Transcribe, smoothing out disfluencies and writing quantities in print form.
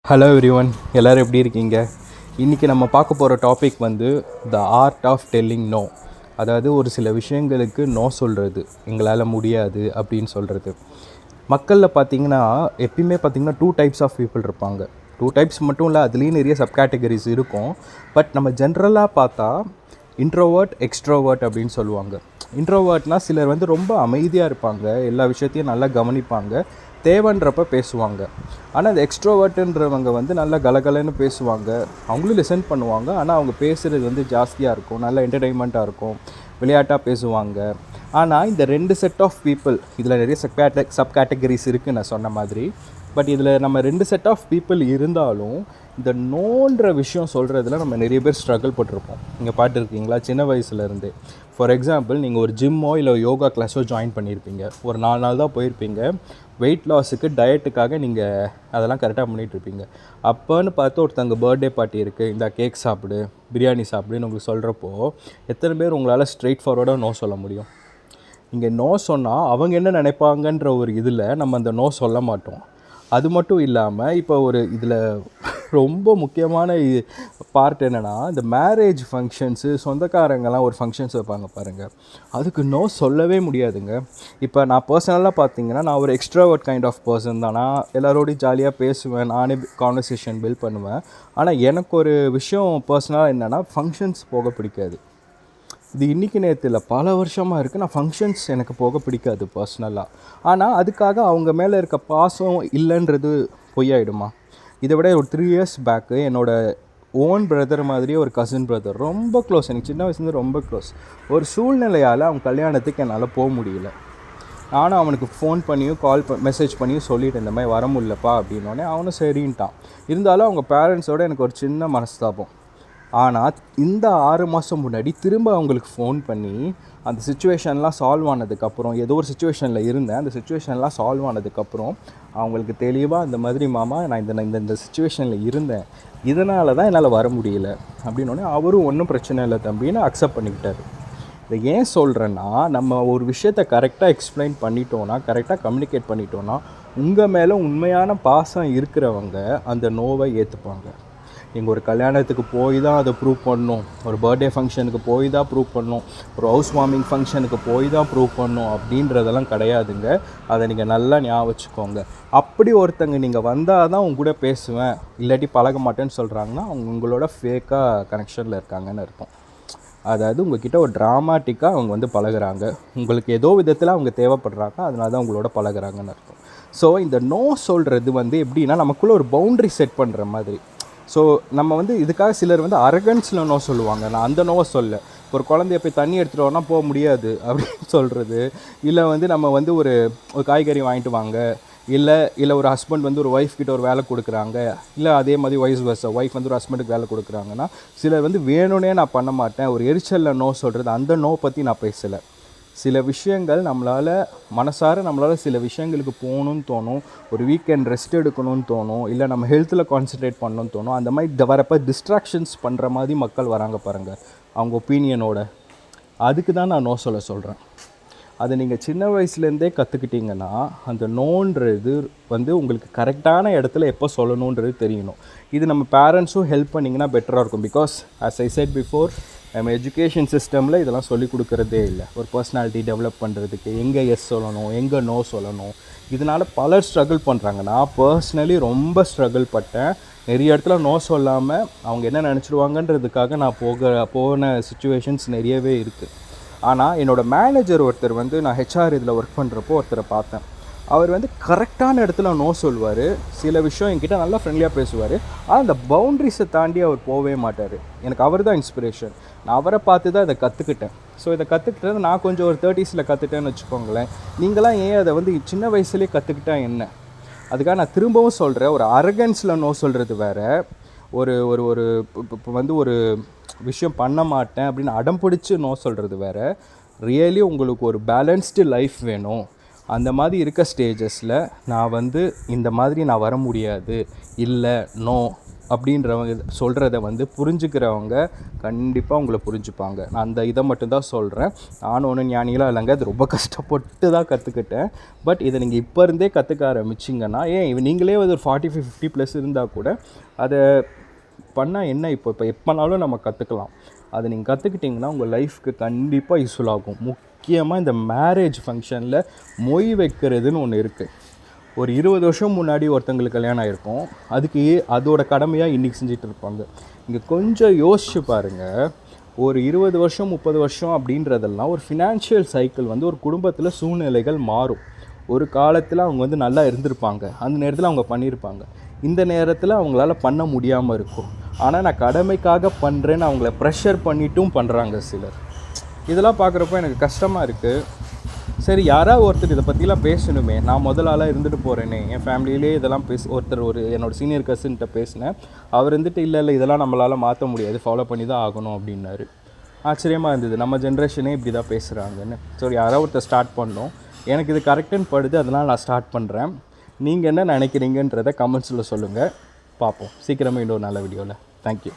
Hello everyone, எல்லோரும் எப்படி இருக்கீங்க? இன்றைக்கி நம்ம பார்க்க போகிற டாபிக் வந்து the art of telling no. அதாவது ஒரு சில விஷயங்களுக்கு நோ சொல்கிறது, எங்களால் முடியாது அப்படின்னு சொல்கிறது. மக்களில் பார்த்திங்கன்னா எப்பயுமே பார்த்திங்கன்னா 2 டைப்ஸ் ஆஃப் பீப்புள் இருப்பாங்க. 2 டைப்ஸ் மட்டும் இல்லை, அதுலேயும் நிறைய சப் கேட்டகரிஸ் இருக்கும். பட் நம்ம ஜென்ரலாக பார்த்தா இன்ட்ரோவர்ட், எக்ஸ்ட்ரோவர்ட் அப்படின்னு சொல்லுவாங்க. இன்ட்ரோவர்ட்னால் சிலர் வந்து ரொம்ப அமைதியாக இருப்பாங்க, எல்லா விஷயத்தையும் நல்லா கவனிப்பாங்க, தேவைன்றப்ப பேசுவாங்க. ஆனால் அந்த எக்ஸ்ட்ரோவர்ட்டுன்றவங்க வந்து நல்லா கலகலன்னு பேசுவாங்க, அவங்களும் லிசன் பண்ணுவாங்க. ஆனால் அவங்க பேசுகிறது வந்து ஜாஸ்தியாக இருக்கும், நல்லா என்டர்டெயின்மெண்ட்டாக இருக்கும், விளையாட்டாக பேசுவாங்க. ஆனால் இந்த 2 செட் ஆஃப் பீப்புள், இதில் நிறைய சப் கேட்டகரிஸ் இருக்குது நான் சொன்ன மாதிரி. பட் இதில் நம்ம 2 செட் ஆஃப் பீப்புள் இருந்தாலும் இந்த நோன்ற விஷயம் சொல்கிறதுல நம்ம நிறைய பேர் ஸ்ட்ரகிள் பட்டிருப்போம். நீங்கள் பார்த்துருக்கீங்களா? சின்ன வயசுலேருந்து. ஃபார் எக்ஸாம்பிள், நீங்கள் ஒரு ஜிம்மோ இல்லை யோகா கிளாஸோ ஜாயின் பண்ணியிருப்பீங்க, ஒரு 4 நாள் தான் போயிருப்பீங்க. வெயிட் லாஸுக்கு, டயட்டுக்காக நீங்கள் அதெல்லாம் கரெக்டாக பண்ணிகிட்ருப்பீங்க. அப்போன்னு பார்த்து ஒருத்தங்க பர்த்டே பார்ட்டி இருக்குது, இந்த கேக் சாப்பிடு, பிரியாணி சாப்பிடுன்னு உங்களுக்கு சொல்கிறப்போ எத்தனை பேர் உங்களால் ஸ்ட்ரெயிட் ஃபார்வர்டாக நோ சொல்ல முடியும்? நீங்கள் நோ சொன்னால் அவங்க என்ன நினைப்பாங்கன்ற ஒரு இதில் நம்ம அந்த நோ சொல்ல மாட்டோம். அது மட்டும் இல்லாமல் இப்போ ஒரு இதில் ரொம்ப முக்கியமான பார்ட் என்னென்னா, இந்த மேரேஜ் ஃபங்க்ஷன்ஸு, சொந்தக்காரங்கெல்லாம் ஒரு ஃபங்க்ஷன்ஸ் வைப்பாங்க பாருங்கள், அதுக்கு நோ சொல்லவே முடியாதுங்க. இப்போ நான் பர்சனலாக பார்த்தீங்கன்னா, நான் ஒரு எக்ஸ்ட்ராவர்ட் கைண்ட் ஆஃப் பர்சன் தான். நான் எல்லோரோடையும் ஜாலியாக பேசுவேன், நானே கான்வர்சேஷன் பில்ட் பண்ணுவேன். ஆனால் எனக்கு ஒரு விஷயம் பர்சனலாக என்னென்னா, ஃபங்க்ஷன்ஸ் போக பிடிக்காது. இது இன்றைக்கி நேற்று இல்லை, பல வருஷமாக இருக்குது. நான் ஃபங்க்ஷன்ஸ் எனக்கு போக பிடிக்காது பர்சனலாக. ஆனால் அதுக்காக அவங்க மேலே இருக்க பாசம் இல்லைன்றது பொய்யாயிடுமா? இதை விட ஒரு 3 இயர்ஸ் பேக்கு என்னோடய ஓன் பிரதர் மாதிரியே ஒரு கசின் பிரதர், ரொம்ப க்ளோஸ், எனக்கு சின்ன வயசுலேருந்து ரொம்ப க்ளோஸ். ஒரு சூழ்நிலையால் அவங்க கல்யாணத்துக்கு என்னால் போக முடியல. நானும் அவனுக்கு ஃபோன் பண்ணியும் மெசேஜ் பண்ணியும் சொல்லிவிட்டு, இந்த மாதிரி வர முடியலப்பா அப்படின்னோடனே அவனும் சரின்ட்டான். இருந்தாலும் அவங்க பேரண்ட்ஸோடு எனக்கு ஒரு சின்ன மனஸ்தாபம். ஆனால் இந்த 6 மாதம் முன்னாடி திரும்ப அவங்களுக்கு ஃபோன் பண்ணி அந்த சுச்சுவேஷன்லாம் சால்வ் ஆனதுக்கப்புறம், ஏதோ ஒரு சுச்சுவேஷனில் இருந்தேன், அந்த சுச்சுவேஷன்லாம் சால்வ் ஆனதுக்கப்புறம் அவங்களுக்கு தெளிவாக இந்த மாதிரி, மாமா நான் இந்த சுச்சுவேஷனில் இருந்தேன், இதனால தான் என்னால் வர முடியல அப்படின்னோடனே அவரும் ஒன்றும் பிரச்சனை இல்லை தம்பின்னு அக்செப்ட் பண்ணிக்கிட்டார். இதை ஏன் சொல்கிறேன்னா, நம்ம ஒரு விஷயத்தை கரெக்டாக எக்ஸ்பிளைன் பண்ணிட்டோன்னா, கரெக்டாக கம்யூனிகேட் பண்ணிட்டோன்னா, உங்கள் மேலே உண்மையான பாசம் இருக்கிறவங்க அந்த நோவை ஏற்றுப்பாங்க. நீங்கள் ஒரு கல்யாணத்துக்கு போய் தான் அதை ப்ரூவ் பண்ணணும், ஒரு பர்த்டே ஃபங்க்ஷனுக்கு போய் தான் ப்ரூவ் பண்ணணும், ஒரு ஹவுஸ் வார்மிங் ஃபங்க்ஷனுக்கு போய் தான் ப்ரூவ் பண்ணணும் அப்படின்றதெல்லாம் கிடையாதுங்க. அதை நீங்கள் நல்லா ஞாபகம் வச்சுக்கோங்க. அப்படி ஒருத்தங்க நீங்கள் வந்தால் தான் உங்க கூட பேசுவேன், இல்லாட்டி பழக மாட்டேன்னு சொல்கிறாங்கன்னா அவங்க உங்களோட ஃபேக்காக கனெக்ஷனில் இருக்காங்கன்னு அர்த்தம். அதாவது உங்கள்கிட்ட ஒரு ட்ராமாட்டிக்காக அவங்க வந்து பழகுறாங்க, உங்களுக்கு ஏதோ விதத்தில் அவங்க தேவைப்படுறாங்க, அதனால தான் உங்களோட பழகுறாங்கன்னு அர்த்தம். ஸோ இந்த நோ சொல்கிறது வந்து எப்படின்னா, நமக்குள்ளே ஒரு பவுண்ட்ரி செட் பண்ணுற மாதிரி. ஸோ நம்ம வந்து இதுக்காக சிலர் வந்து அரகன்ஸில் நோ சொல்லுவாங்க. நான் அந்த நோவை சொல்ல, ஒரு குழந்தைய போய் தண்ணி எடுத்துகிட்டு வரனா போக முடியாது அப்படின்னு சொல்கிறது, இல்லை வந்து நம்ம வந்து ஒரு காய்கறி வாங்கிட்டு வாங்க, இல்லை ஒரு ஹஸ்பண்ட் வந்து ஒரு ஒய்ஃப் கிட்ட ஒரு வேலை கொடுக்குறாங்க, இல்லை அதே மாதிரி ஒய்ஃப் வந்து ஒரு ஹஸ்பண்டுக்கு வேலை கொடுக்குறாங்கன்னா, சிலர் வந்து வேணும்னே நான் பண்ண மாட்டேன், ஒரு எரிச்சலில் நோ சொல்கிறது, அந்த நோ பற்றி நான் பேசலை. சில விஷயங்கள் நம்மளால் சில விஷயங்களுக்கு போகணுன்னு தோணும், ஒரு வீக்கெண்ட் ரெஸ்ட் எடுக்கணும்னு தோணும், இல்லை நம்ம ஹெல்த்தில் கான்சன்ட்ரேட் பண்ணணும்னு தோணும். அந்த மாதிரி வரப்போ டிஸ்ட்ராக்ஷன்ஸ் பண்ணுற மாதிரி மக்கள் வராங்க பாருங்கள், அவங்க ஒப்பீனியனோட. அதுக்கு தான் நான் நோ சொல்கிறேன். அதை நீங்கள் சின்ன வயசுலேருந்தே கற்றுக்கிட்டிங்கன்னா, அந்த நோன்றது வந்து உங்களுக்கு கரெக்டான இடத்துல எப்போ சொல்லணுன்றது தெரியணும். இது நம்ம பேரண்ட்ஸும் ஹெல்ப் பண்ணிங்கன்னா பெட்டராக இருக்கும். Because as I said before, நம்ம எஜுகேஷன் சிஸ்டமில் இதெல்லாம் சொல்லிக் கொடுக்குறதே இல்லை. ஒரு பர்சனாலிட்டி டெவலப் பண்ணுறதுக்கு எங்கே எஸ் சொல்லணும், எங்கே நோ சொல்லணும், இதனால் பலர் ஸ்ட்ரகிள் பண்ணுறாங்க. நான் பர்சனலி ரொம்ப ஸ்ட்ரகிள் பட்டேன். நிறைய இடத்துல நோ சொல்லாமல் அவங்க என்ன நினச்சிடுவாங்கன்றதுக்காக நான் போன சுச்சுவேஷன்ஸ் நிறையவே இருக்குது. ஆனால் என்னோடய மேனேஜர் ஒருத்தர் வந்து, நான் ஹெச்ஆர் இதில் ஒர்க் பண்ணுறப்போ ஒருத்தரை பார்த்தேன். அவர் வந்து கரெக்டான இடத்துல நோ சொல்லுவார், சில விஷயம் என்கிட்ட நல்லா ஃப்ரெண்ட்லியாக பேசுவார். ஆனால் அந்த பவுண்ட்ரிஸை தாண்டி அவர் போகவே மாட்டார். எனக்கு அவர் தான் இன்ஸ்பிரேஷன். நான் அவரை பார்த்து தான் இதை கற்றுக்கிட்டேன். ஸோ இதை கற்றுக்கிட்டது நான் கொஞ்சம் ஒரு 30s கற்றுட்டேன்னு வச்சுக்கோங்களேன். நீங்களாம் ஏன் அதை வந்து சின்ன வயசுலேயே கற்றுக்கிட்டா என்ன? அதுக்காக நான் திரும்பவும் சொல்கிறேன், ஒரு அரகன்ஸில் நோ சொல்கிறது வேறு, ஒரு ஒரு ஒரு இப்போ வந்து ஒரு விஷயம் பண்ண மாட்டேன் அப்படின்னு அடம் பிடிச்சி நோ சொல்கிறது வேறு. ரியலி உங்களுக்கு ஒரு பேலன்ஸ்டு லைஃப் வேணும், அந்த மாதிரி இருக்க ஸ்டேஜஸில் நான் வந்து இந்த மாதிரி நான் வர முடியாது, இல்லை, நோ அப்படின்றவங்க சொல்கிறத வந்து புரிஞ்சுக்கிறவங்க கண்டிப்பாக உங்களை புரிஞ்சுப்பாங்க. நான் அந்த இதை மட்டும்தான் சொல்கிறேன். நானும் ஒன்றும் ஞானிகளாக இல்லைங்க, அது ரொம்ப கஷ்டப்பட்டு தான் கற்றுக்கிட்டேன். பட் இதை நீங்கள் இப்போ இருந்தே கற்றுக்க ஆரம்பிச்சிங்கன்னா, நீங்களே ஒரு 45-50+ இருந்தால் கூட அதை பண்ணால் என்ன, இப்போ எப்போனாலும் நம்ம கற்றுக்கலாம். அதை நீங்கள் கற்றுக்கிட்டிங்கன்னா உங்கள் லைஃப்க்கு கண்டிப்பாக யூஸ்ஃபுல் ஆகும். முக்கியமாக இந்த மேரேஜ் ஃபங்க்ஷனில் மொய் வைக்கிறதுன்னு ஒன்று இருக்குது. ஒரு 20 வருஷம் முன்னாடி ஒருத்தங்களுக்கு கல்யாணம் ஆகிருக்கும், அதுக்கு அதோட கடமையாக இன்றைக்கி செஞ்சுட்டு இருப்பாங்க. இங்கே கொஞ்சம் யோசிச்சு பாருங்கள். ஒரு 20 வருஷம் 30 வருஷம் அப்படின்றதெல்லாம் ஒரு ஃபினான்ஷியல் சைக்கிள் வந்து ஒரு குடும்பத்தில் சூழ்நிலைகள் மாறும். ஒரு காலத்தில் அவங்க வந்து நல்லா இருந்திருப்பாங்க, அந்த நேரத்தில் அவங்க பண்ணியிருப்பாங்க, இந்த நேரத்தில் அவங்களால பண்ண முடியாமல் இருக்கும். ஆனால் நான் கடமைக்காக பண்ணுறேன்னு அவங்கள ப்ரெஷர் பண்ணிட்டும் பண்ணுறாங்க சிலர். இதெல்லாம் பார்க்குறப்போ எனக்கு கஷ்டமாக இருக்குது. சரி, யாராவது ஒருத்தர் இதை பற்றிலாம் பேசணுமே. நான் முதலாளாக இருந்துட்டு போகிறேனே, என் ஃபேமிலியிலே இதெல்லாம் என்னோடய சீனியர் கசின்கிட்ட பேசினேன். அவர் இருந்துட்டு இல்லை இதெல்லாம் நம்மளால் மாற்ற முடியாது, ஃபாலோ பண்ணி தான் ஆகணும் அப்படின்னாரு. ஆச்சரியமாக இருந்தது, நம்ம ஜென்ரேஷனே இப்படி தான் பேசுகிறாங்கன்னு. சரி, யாராவது ஒருத்தர் ஸ்டார்ட் பண்ணோம். எனக்கு இது கரெக்டுன்னு படுது, அதனால் நான் ஸ்டார்ட் பண்ணுறேன். நீங்கள் என்ன நினைக்கிறீங்கன்றதை கமெண்ட்ஸில் சொல்லுங்கள். பார்ப்போம் சீக்கிரமாக இன்னொரு நல்ல வீடியோவில். தேங்க்யூ.